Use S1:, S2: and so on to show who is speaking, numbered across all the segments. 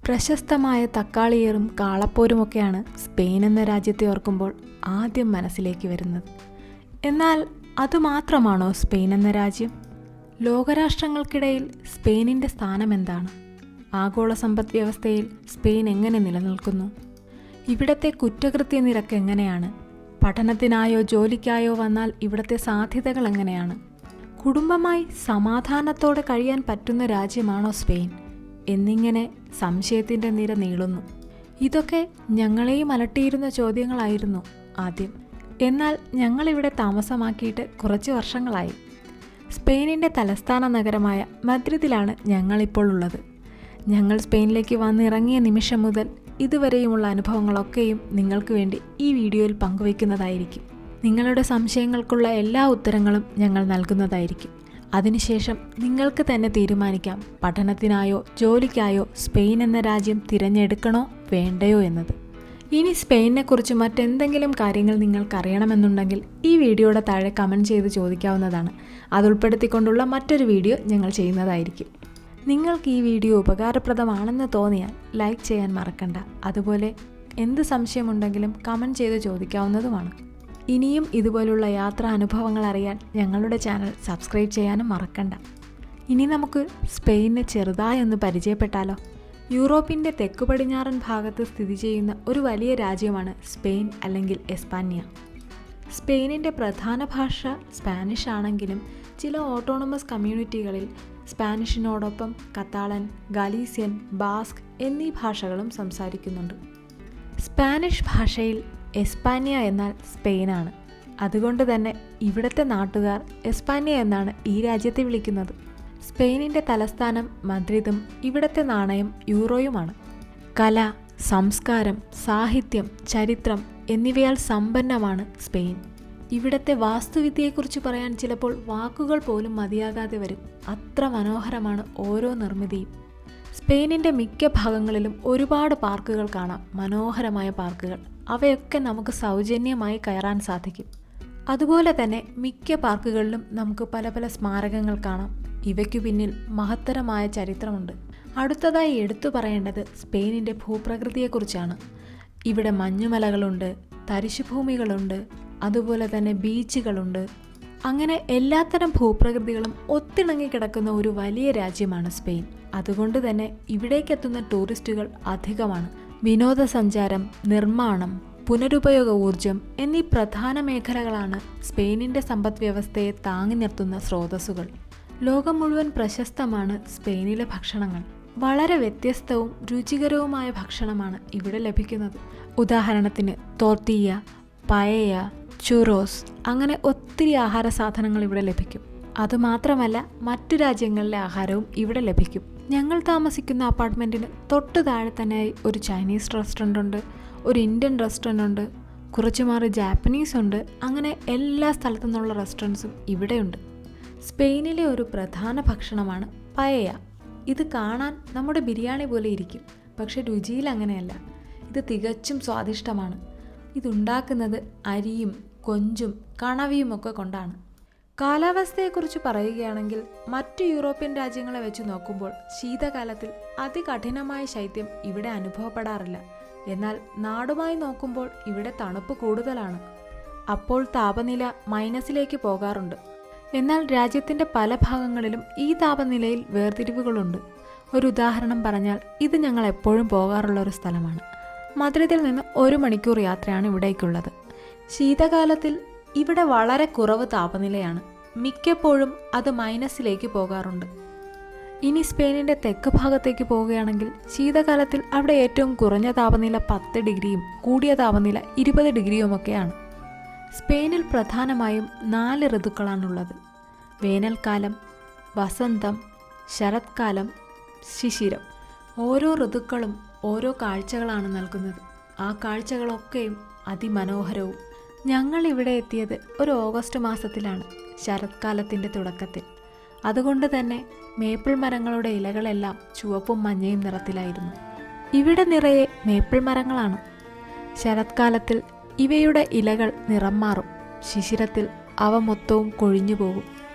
S1: പ്രശസ്തമായ തക്കാളിയേറും കാളപ്പോരുമൊക്കെയാണ് സ്പെയിൻ എന്ന രാജ്യത്തെ ഓർക്കുമ്പോൾ ആദ്യം മനസ്സിലേക്ക് വരുന്നത്. എന്നാൽ അതുമാത്രമാണോ സ്പെയിൻ എന്ന രാജ്യം? ലോകരാഷ്ട്രങ്ങൾക്കിടയിൽ സ്പെയിനിൻ്റെ സ്ഥാനം എന്താണ്? ആഗോള സമ്പദ് വ്യവസ്ഥയിൽ സ്പെയിൻ എങ്ങനെ നിലനിൽക്കുന്നു? ഇവിടത്തെ കുറ്റകൃത്യ നിരക്ക് എങ്ങനെയാണ്? പഠനത്തിനായോ ജോലിക്കായോ വന്നാൽ ഇവിടുത്തെ സാധ്യതകൾ എങ്ങനെയാണ്? കുടുംബമായി സമാധാനത്തോടെ കഴിയാൻ പറ്റുന്ന രാജ്യമാണോ സ്പെയിൻ? എന്നിങ്ങനെ സംശയത്തിൻ്റെ നിര നീളുന്നു. ഇതൊക്കെ ഞങ്ങളെയും അലട്ടിയിരുന്ന ചോദ്യങ്ങളായിരുന്നു ആദ്യം. എന്നാൽ ഞങ്ങളിവിടെ താമസമാക്കിയിട്ട് കുറച്ച് വർഷങ്ങളായി. സ്പെയിനിൻ്റെ തലസ്ഥാന നഗരമായ മദ്രിദിലാണ് ഞങ്ങളിപ്പോൾ ഉള്ളത്. ഞങ്ങൾ സ്പെയിനിലേക്ക് വന്നിറങ്ങിയ നിമിഷം മുതൽ ഇതുവരെയുമുള്ള അനുഭവങ്ങളൊക്കെയും നിങ്ങൾക്ക് വേണ്ടി ഈ വീഡിയോയിൽ പങ്കുവയ്ക്കുന്നതായിരിക്കും. നിങ്ങളുടെ സംശയങ്ങൾക്കുള്ള എല്ലാ ഉത്തരങ്ങളും ഞങ്ങൾ നൽകുന്നതായിരിക്കും. അതിനുശേഷം നിങ്ങൾക്ക് തന്നെ തീരുമാനിക്കാം പഠനത്തിനായോ ജോലിക്കായോ സ്പെയിൻ എന്ന രാജ്യം തിരഞ്ഞെടുക്കണോ വേണ്ടയോ എന്നത്. ഇനി സ്പെയിനെക്കുറിച്ച് മറ്റെന്തെങ്കിലും കാര്യങ്ങൾ നിങ്ങൾക്കറിയണമെന്നുണ്ടെങ്കിൽ ഈ വീഡിയോയുടെ താഴെ കമൻറ്റ് ചെയ്ത് ചോദിക്കാവുന്നതാണ്. അതുൾപ്പെടുത്തിക്കൊണ്ടുള്ള മറ്റൊരു വീഡിയോ ഞങ്ങൾ ചെയ്യുന്നതായിരിക്കും. നിങ്ങൾക്ക് ഈ വീഡിയോ ഉപകാരപ്രദമാണെന്ന് തോന്നിയാൽ ലൈക്ക് ചെയ്യാൻ മറക്കണ്ട. അതുപോലെ എന്ത് സംശയമുണ്ടെങ്കിലും കമൻറ്റ് ചെയ്ത് ചോദിക്കാവുന്നതുമാണ്. ഇനിയും ഇതുപോലുള്ള യാത്രാ അനുഭവങ്ങൾ അറിയാൻ ഞങ്ങളുടെ ചാനൽ സബ്സ്ക്രൈബ് ചെയ്യാനും മറക്കണ്ട. ഇനി നമുക്ക് സ്പെയിനെ ചെറുതായി ഒന്ന് പരിചയപ്പെട്ടാലോ? യൂറോപ്പിൻ്റെ തെക്കു പടിഞ്ഞാറൻ ഭാഗത്ത് സ്ഥിതി ചെയ്യുന്ന ഒരു വലിയ രാജ്യമാണ് സ്പെയിൻ അല്ലെങ്കിൽ എസ്പാന്യ. സ്പെയിനിൻ്റെ പ്രധാന ഭാഷ സ്പാനിഷ് ആണെങ്കിലും ചില ഓട്ടോണമസ് കമ്മ്യൂണിറ്റികളിൽ സ്പാനിഷിനോടൊപ്പം കത്താളൻ, ഗലീസിയൻ, ബാസ്ക് എന്നീ ഭാഷകളും സംസാരിക്കുന്നുണ്ട്. സ്പാനിഷ് ഭാഷയിൽ എസ്പാന്യ എന്നാൽ സ്പെയിനാണ്. അതുകൊണ്ട് തന്നെ ഇവിടുത്തെ നാട്ടുകാർ എസ്പാന്യ എന്നാണ് ഈ രാജ്യത്തെ വിളിക്കുന്നത്. സ്പെയിനിൻ്റെ തലസ്ഥാനം മദ്രിദും ഇവിടുത്തെ നാണയം യൂറോയുമാണ്. കല, സംസ്കാരം, സാഹിത്യം, ചരിത്രം എന്നിവയാൽ സമ്പന്നമാണ് സ്പെയിൻ. ഇവിടുത്തെ വാസ്തുവിദ്യയെക്കുറിച്ച് പറയാൻ ചിലപ്പോൾ വാക്കുകൾ പോലും മതിയാകാതെ വരും. അത്ര മനോഹരമാണ് ഓരോ നിർമ്മിതിയും. സ്പെയിനിൻ്റെ മിക്ക ഭാഗങ്ങളിലും ഒരുപാട് പാർക്കുകൾ കാണാം, മനോഹരമായ പാർക്കുകൾ. അവയൊക്കെ നമുക്ക് സൗജന്യമായി കയറാൻ സാധിക്കും. അതുപോലെ തന്നെ മിക്ക പാർക്കുകളിലും നമുക്ക് പല പല സ്മാരകങ്ങൾ കാണാം. ഇവയ്ക്കു പിന്നിൽ മഹത്തരമായ ചരിത്രമുണ്ട്. അടുത്തതായി എടുത്തു പറയേണ്ടത് സ്പെയിനിൻ്റെ ഭൂപ്രകൃതിയെക്കുറിച്ചാണ്. ഇവിടെ മഞ്ഞുമലകളുണ്ട്, തരിശുഭൂമികളുണ്ട്, അതുപോലെ തന്നെ ബീച്ചുകളുണ്ട്. അങ്ങനെ എല്ലാത്തരം ഭൂപ്രകൃതികളും ഒത്തിണങ്ങി കിടക്കുന്ന ഒരു വലിയ രാജ്യമാണ് സ്പെയിൻ. അതുകൊണ്ട് തന്നെ ഇവിടേക്കെത്തുന്ന ടൂറിസ്റ്റുകൾ അധികമാണ്. വിനോദസഞ്ചാരം, നിർമ്മാണം, പുനരുപയോഗ ഊർജം എന്നീ പ്രധാന മേഖലകളാണ് സ്പെയിനിൻ്റെ സമ്പദ് വ്യവസ്ഥയെ താങ്ങി നിർത്തുന്ന സ്രോതസ്സുകൾ. ലോകം മുഴുവൻ പ്രശസ്തമാണ് സ്പെയിനിലെ ഭക്ഷണങ്ങൾ. വളരെ വ്യത്യസ്തവും രുചികരവുമായ ഭക്ഷണമാണ് ഇവിടെ ലഭിക്കുന്നത്. ഉദാഹരണത്തിന് തോർത്തിയ, പയയ, ചുറോസ് അങ്ങനെ ഒത്തിരി ആഹാര സാധനങ്ങൾ ഇവിടെ ലഭിക്കും. അതുമാത്രമല്ല മറ്റു രാജ്യങ്ങളിലെ ആഹാരവും ഇവിടെ ലഭിക്കും. ഞങ്ങൾ താമസിക്കുന്ന അപ്പാർട്ട്മെൻറ്റിന് തൊട്ട് താഴെ തന്നെയായി ഒരു ചൈനീസ് റെസ്റ്റോറൻ്റ് ഉണ്ട്, ഒരു ഇന്ത്യൻ റെസ്റ്റോറൻ്റ് ഉണ്ട്, കുറച്ച് മാറി ജാപ്പനീസ് ഉണ്ട്. അങ്ങനെ എല്ലാ സ്ഥലത്തു നിന്നുള്ള റെസ്റ്റോറൻറ്റ്സും ഇവിടെയുണ്ട്. സ്പെയിനിലെ ഒരു പ്രധാന ഭക്ഷണമാണ് പയയ. ഇത് കാണാൻ നമ്മുടെ ബിരിയാണി പോലെ ഇരിക്കും, പക്ഷെ രുചിയിൽ അങ്ങനെയല്ല. ഇത് തികച്ചും സ്വാദിഷ്ടമാണ്. ഇതുണ്ടാക്കുന്നത് അരിയും കൊഞ്ചും കണവിയുമൊക്കെ കൊണ്ടാണ്. കാലാവസ്ഥയെക്കുറിച്ച് പറയുകയാണെങ്കിൽ മറ്റു യൂറോപ്യൻ രാജ്യങ്ങളെ വെച്ച് നോക്കുമ്പോൾ ശീതകാലത്തിൽ അതികഠിനമായ ശൈത്യം ഇവിടെ അനുഭവപ്പെടാറില്ല. എന്നാൽ നാടുമായി നോക്കുമ്പോൾ ഇവിടെ തണുപ്പ് കൂടുതലാണ്. അപ്പോൾ താപനില മൈനസിലേക്ക് പോകാറുണ്ട്. എന്നാൽ രാജ്യത്തിൻ്റെ പല ഭാഗങ്ങളിലും ഈ താപനിലയിൽ വേർതിരിവുകളുണ്ട്. ഒരു ഉദാഹരണം പറഞ്ഞാൽ ഇത് ഞങ്ങൾ എപ്പോഴും പോകാറുള്ള ഒരു സ്ഥലമാണ്. മദ്രിദിൽ നിന്ന് 1 മണിക്കൂർ യാത്രയാണ് ഇവിടേക്കുള്ളത്. ശീതകാലത്തിൽ ഇവിടെ വളരെ കുറവ് താപനിലയാണ്. മിക്കപ്പോഴും അത് മൈനസിലേക്ക് പോകാറുണ്ട്. ഇനി സ്പെയിനിൻ്റെ തെക്ക് ഭാഗത്തേക്ക് പോവുകയാണെങ്കിൽ ശീതകാലത്തിൽ അവിടെ ഏറ്റവും കുറഞ്ഞ താപനില 10 ഡിഗ്രിയും കൂടിയ താപനില 20 ഡിഗ്രിയുമൊക്കെയാണ്. സ്പെയിനിൽ പ്രധാനമായും 4 ഋതുക്കളാണുള്ളത്: വേനൽക്കാലം, വസന്തം, ശരത്കാലം, ശിശിരം. ഓരോ ഋതുക്കളും ഓരോ കാഴ്ചകളാണ് നൽകുന്നത്. ആ കാഴ്ചകളൊക്കെയും അതിമനോഹരവും. ഞങ്ങൾ ഇവിടെ എത്തിയത് ഒരു ഓഗസ്റ്റ് മാസത്തിലാണ്, ശരത്കാലത്തിൻ്റെ തുടക്കത്തിൽ. അതുകൊണ്ട് തന്നെ മേപ്പിൾ മരങ്ങളുടെ ഇലകളെല്ലാം ചുവപ്പും മഞ്ഞയും നിറത്തിലായിരുന്നു. ഇവിടെ നിറയെ മേപ്പിൾ മരങ്ങളാണ്. ശരത്കാലത്തിൽ ഇവയുടെ ഇലകൾ നിറം മാറും. ശിശിരത്തിൽ അവ മൊത്തവും കൊഴിഞ്ഞു പോകും.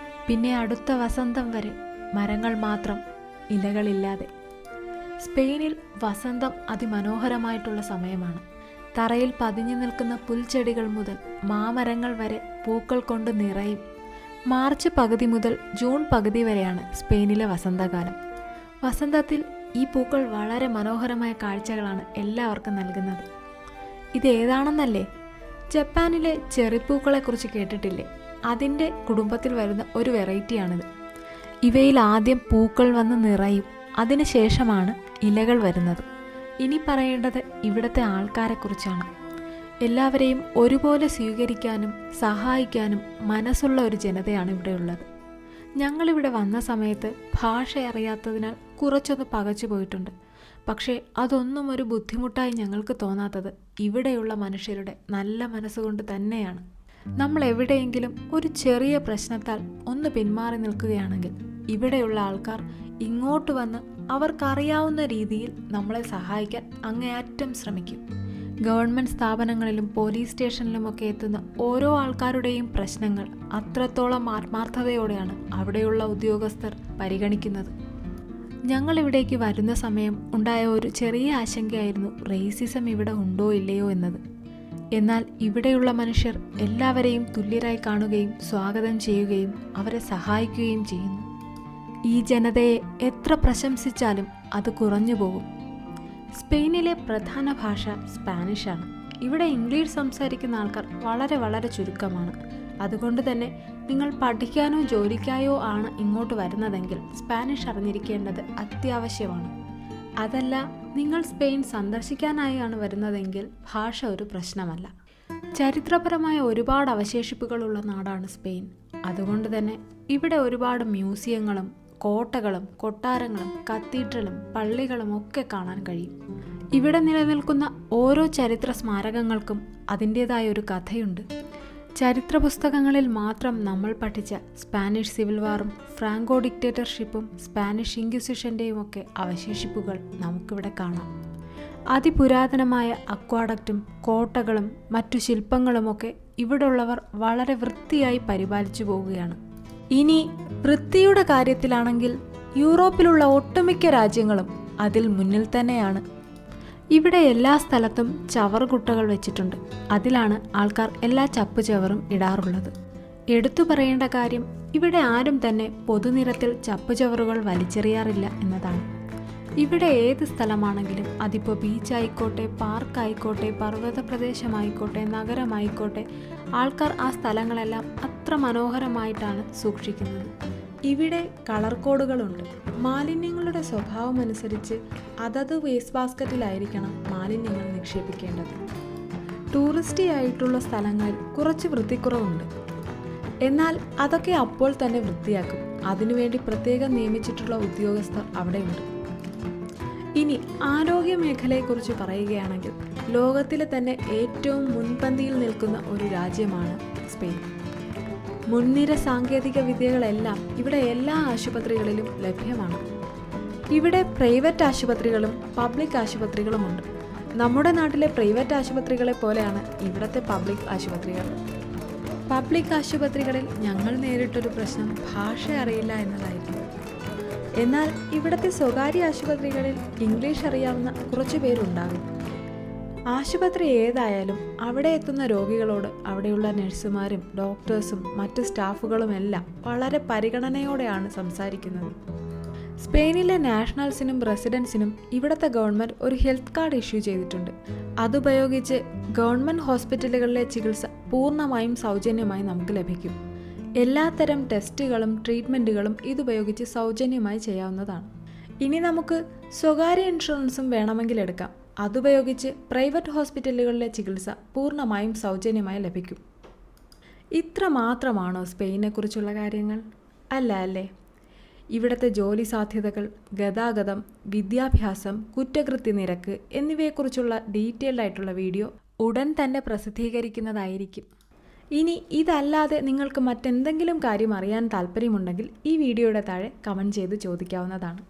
S1: പിന്നെ അടുത്ത വസന്തം വരെ മരങ്ങൾ മാത്രം, ഇലകളില്ലാതെ. സ്പെയിനിൽ വസന്തം അതിമനോഹരമായിട്ടുള്ള സമയമാണ്. തറയിൽ പതിഞ്ഞു നിൽക്കുന്ന പുൽച്ചെടികൾ മുതൽ മാമരങ്ങൾ വരെ പൂക്കൾ കൊണ്ട് നിറയും. മാർച്ച് പകുതി മുതൽ ജൂൺ പകുതി വരെയാണ് സ്പെയിനിലെ വസന്തകാലം. വസന്തത്തിൽ ഈ പൂക്കൾ വളരെ മനോഹരമായ കാഴ്ചകളാണ് എല്ലാവർക്കും നൽകുന്നത്. ഇതേതാണെന്നല്ലേ? ജപ്പാനിലെ ചെറിപ്പൂക്കളെക്കുറിച്ച് കേട്ടിട്ടില്ലേ? അതിൻ്റെ കുടുംബത്തിൽ വരുന്ന ഒരു വെറൈറ്റിയാണിത്. ഇവയിൽ ആദ്യം പൂക്കൾ വന്ന് നിറയും, അതിനുശേഷമാണ് ഇലകൾ വരുന്നത്. ഇനി പറയേണ്ടത് ഇവിടുത്തെ ആൾക്കാരെക്കുറിച്ചാണ്. എല്ലാവരെയും ഒരുപോലെ സ്വീകരിക്കാനും സഹായിക്കാനും മനസ്സുള്ള ഒരു ജനതയാണ് ഇവിടെയുള്ളത്. ഞങ്ങളിവിടെ വന്ന സമയത്ത് ഭാഷ അറിയാത്തതിനാൽ കുറച്ചൊന്ന് പകച്ചു പോയിട്ടുണ്ട്. പക്ഷേ അതൊന്നും ഒരു ബുദ്ധിമുട്ടായി ഞങ്ങൾക്ക് തോന്നാത്തത് ഇവിടെയുള്ള മനുഷ്യരുടെ നല്ല മനസ്സുകൊണ്ട് തന്നെയാണ്. നമ്മൾ എവിടെയെങ്കിലും ഒരു ചെറിയ പ്രശ്നത്താൽ ഒന്ന് പിന്മാറി നിൽക്കുകയാണെങ്കിൽ ഇവിടെയുള്ള ആൾക്കാർ ഇങ്ങോട്ട് വന്ന് അവർക്കറിയാവുന്ന രീതിയിൽ നമ്മളെ സഹായിക്കാൻ അങ്ങേയറ്റം ശ്രമിക്കും. ഗവൺമെൻറ് സ്ഥാപനങ്ങളിലും പോലീസ് സ്റ്റേഷനിലുമൊക്കെ എത്തുന്ന ഓരോ ആൾക്കാരുടെയും പ്രശ്നങ്ങൾ അത്രത്തോളം ആത്മാർത്ഥതയോടെയാണ് അവിടെയുള്ള ഉദ്യോഗസ്ഥർ പരിഗണിക്കുന്നത്. ഞങ്ങളിവിടേക്ക് വരുന്ന സമയം ഉണ്ടായ ഒരു ചെറിയ ആശങ്കയായിരുന്നു റേസിസം ഇവിടെ ഉണ്ടോ ഇല്ലയോ എന്നത്. എന്നാൽ ഇവിടെയുള്ള മനുഷ്യർ എല്ലാവരെയും തുല്യരായി കാണുകയും സ്വാഗതം ചെയ്യുകയും അവരെ സഹായിക്കുകയും ചെയ്യുന്നു. ഈ ജനതയെ എത്ര പ്രശംസിച്ചാലും അത് കുറഞ്ഞു പോകും. സ്പെയിനിലെ പ്രധാന ഭാഷ സ്പാനിഷാണ്. ഇവിടെ ഇംഗ്ലീഷ് സംസാരിക്കുന്ന ആൾക്കാർ വളരെ വളരെ ചുരുക്കമാണ്. അതുകൊണ്ട് തന്നെ നിങ്ങൾ പഠിക്കാനോ ജോലിക്കായോ ആണ് ഇങ്ങോട്ട് വരുന്നതെങ്കിൽ സ്പാനിഷ് അറിഞ്ഞിരിക്കേണ്ടത് അത്യാവശ്യമാണ്. അതല്ല, നിങ്ങൾ സ്പെയിൻ സന്ദർശിക്കാനായാണ് വരുന്നതെങ്കിൽ ഭാഷ ഒരു പ്രശ്നമല്ല. ചരിത്രപരമായ ഒരുപാട് അവശേഷിപ്പുകളുള്ള നാടാണ് സ്പെയിൻ. അതുകൊണ്ട് തന്നെ ഇവിടെ ഒരുപാട് മ്യൂസിയങ്ങളും കോട്ടകളും കൊട്ടാരങ്ങളും കത്തീഡ്രലും പള്ളികളും ഒക്കെ കാണാൻ കഴിയും. ഇവിടെ നിലനിൽക്കുന്ന ഓരോ ചരിത്ര സ്മാരകങ്ങൾക്കും അതിൻ്റേതായ ഒരു കഥയുണ്ട്. ചരിത്ര പുസ്തകങ്ങളിൽ മാത്രം നമ്മൾ പഠിച്ച സ്പാനിഷ് സിവിൽ വാറും ഫ്രാങ്കോ ഡിക്റ്റേറ്റർഷിപ്പും സ്പാനിഷ് ഇൻക്വിസിഷൻ്റെയും ഒക്കെ അവശേഷിപ്പുകൾ നമുക്കിവിടെ കാണാം. അതിപുരാതനമായ അക്വാഡക്റ്റും കോട്ടകളും മറ്റു ശില്പങ്ങളുമൊക്കെ ഇവിടെയുള്ളവർ വളരെ വൃത്തിയായി പരിപാലിച്ചു പോവുകയാണ്. ഇനി വൃത്തിയുടെ കാര്യത്തിലാണെങ്കിൽ യൂറോപ്പിലുള്ള ഒട്ടുമിക്ക രാജ്യങ്ങളും അതിൽ മുന്നിൽ തന്നെയാണ്. ഇവിടെ എല്ലാ സ്ഥലത്തും ചവറുകുട്ടകൾ വെച്ചിട്ടുണ്ട്. അതിലാണ് ആൾക്കാർ എല്ലാ ചപ്പുചവറും ഇടാറുള്ളത്. എടുത്തു പറയേണ്ട കാര്യം, ഇവിടെ ആരും തന്നെ പൊതുനിരത്തിൽ ചപ്പുചവറുകൾ വലിച്ചെറിയാറില്ല എന്നതാണ്. ഇവിടെ ഏത് സ്ഥലമാണെങ്കിലും അതിപ്പോൾ ബീച്ചായിക്കോട്ടെ, പാർക്കായിക്കോട്ടെ, പർവ്വത പ്രദേശമായിക്കോട്ടെ, നഗരമായിക്കോട്ടെ, ആൾക്കാർ ആ സ്ഥലങ്ങളെല്ലാം അത്ര മനോഹരമായിട്ടാണ് സൂക്ഷിക്കുന്നത്. ഇവിടെ കളർ കോഡുകളുണ്ട്. മാലിന്യങ്ങളുടെ സ്വഭാവം അനുസരിച്ച് അതത് വേസ്റ്റ് ബാസ്ക്കറ്റിലായിരിക്കണം മാലിന്യങ്ങൾ നിക്ഷേപിക്കേണ്ടത്. ടൂറിസ്റ്റി ആയിട്ടുള്ള സ്ഥലങ്ങളിൽ കുറച്ച് വൃത്തിക്കുറവുണ്ട്. എന്നാൽ അതൊക്കെ അപ്പോൾ തന്നെ വൃത്തിയാക്കും. അതിനുവേണ്ടി പ്രത്യേകം നിയമിച്ചിട്ടുള്ള ഉദ്യോഗസ്ഥർ അവിടെയുണ്ട്. ഇനി ആരോഗ്യ മേഖലയെക്കുറിച്ച് പറയുകയാണെങ്കിൽ ലോകത്തിലെ തന്നെ ഏറ്റവും മുൻപന്തിയിൽ നിൽക്കുന്ന ഒരു രാജ്യമാണ് സ്പെയിൻ. മുൻനിര സാങ്കേതിക വിദ്യകളെല്ലാം ഇവിടെ എല്ലാ ആശുപത്രികളിലും ലഭ്യമാണ്. ഇവിടെ പ്രൈവറ്റ് ആശുപത്രികളും പബ്ലിക് ആശുപത്രികളുമുണ്ട്. നമ്മുടെ നാട്ടിലെ പ്രൈവറ്റ് ആശുപത്രികളെ പോലെയാണ് ഇവിടുത്തെ പബ്ലിക് ആശുപത്രികൾ. പബ്ലിക് ആശുപത്രികളിൽ ഞങ്ങൾ നേരിട്ടൊരു പ്രശ്നം ഭാഷ അറിയില്ല എന്നതായിരുന്നു. എന്നാൽ ഇവിടുത്തെ സ്വകാര്യ ആശുപത്രികളിൽ ഇംഗ്ലീഷ് അറിയാവുന്ന കുറച്ചു പേരുണ്ടാകും. ആശുപത്രി ഏതായാലും അവിടെ എത്തുന്ന രോഗികളോട് അവിടെയുള്ള നഴ്സുമാരും ഡോക്ടേഴ്സും മറ്റ് സ്റ്റാഫുകളുമെല്ലാം വളരെ പരിഗണനയോടെയാണ് സംസാരിക്കുന്നത്. സ്പെയിനിലെ നാഷണൽസിനും റെസിഡൻസിനും ഇവിടുത്തെ ഗവൺമെൻറ് ഒരു ഹെൽത്ത് കാർഡ് ഇഷ്യൂ ചെയ്തിട്ടുണ്ട്. അതുപയോഗിച്ച് ഗവൺമെൻറ് ഹോസ്പിറ്റലുകളിലെ ചികിത്സ പൂർണ്ണമായും സൗജന്യമായി നമുക്ക് ലഭിക്കും. എല്ലാത്തരം ടെസ്റ്റുകളും ട്രീറ്റ്മെൻറ്റുകളും ഇതുപയോഗിച്ച് സൗജന്യമായി ചെയ്യാവുന്നതാണ്. ഇനി നമുക്ക് സ്വകാര്യ ഇൻഷുറൻസും വേണമെങ്കിൽ എടുക്കാം. അതുപയോഗിച്ച് പ്രൈവറ്റ് ഹോസ്പിറ്റലുകളിലെ ചികിത്സ പൂർണ്ണമായും സൗജന്യമായി ലഭിക്കും. ഇത്ര മാത്രമാണോ സ്പെയിനെക്കുറിച്ചുള്ള കാര്യങ്ങൾ? അല്ല അല്ലേ? ഇവിടുത്തെ ജോലി സാധ്യതകൾ, ഗതാഗതം, വിദ്യാഭ്യാസം, കുറ്റകൃത്യ നിരക്ക് എന്നിവയെക്കുറിച്ചുള്ള ഡീറ്റെയിൽഡ് ആയിട്ടുള്ള വീഡിയോ ഉടൻ തന്നെ പ്രസിദ്ധീകരിക്കുന്നതായിരിക്കും. ഇനി ഇതല്ലാതെ നിങ്ങൾക്ക് മറ്റെന്തെങ്കിലും കാര്യം അറിയാൻ താല്പര്യമുണ്ടെങ്കിൽ ഈ വീഡിയോയുടെ താഴെ കമൻറ്റ് ചെയ്ത് ചോദിക്കാവുന്നതാണ്.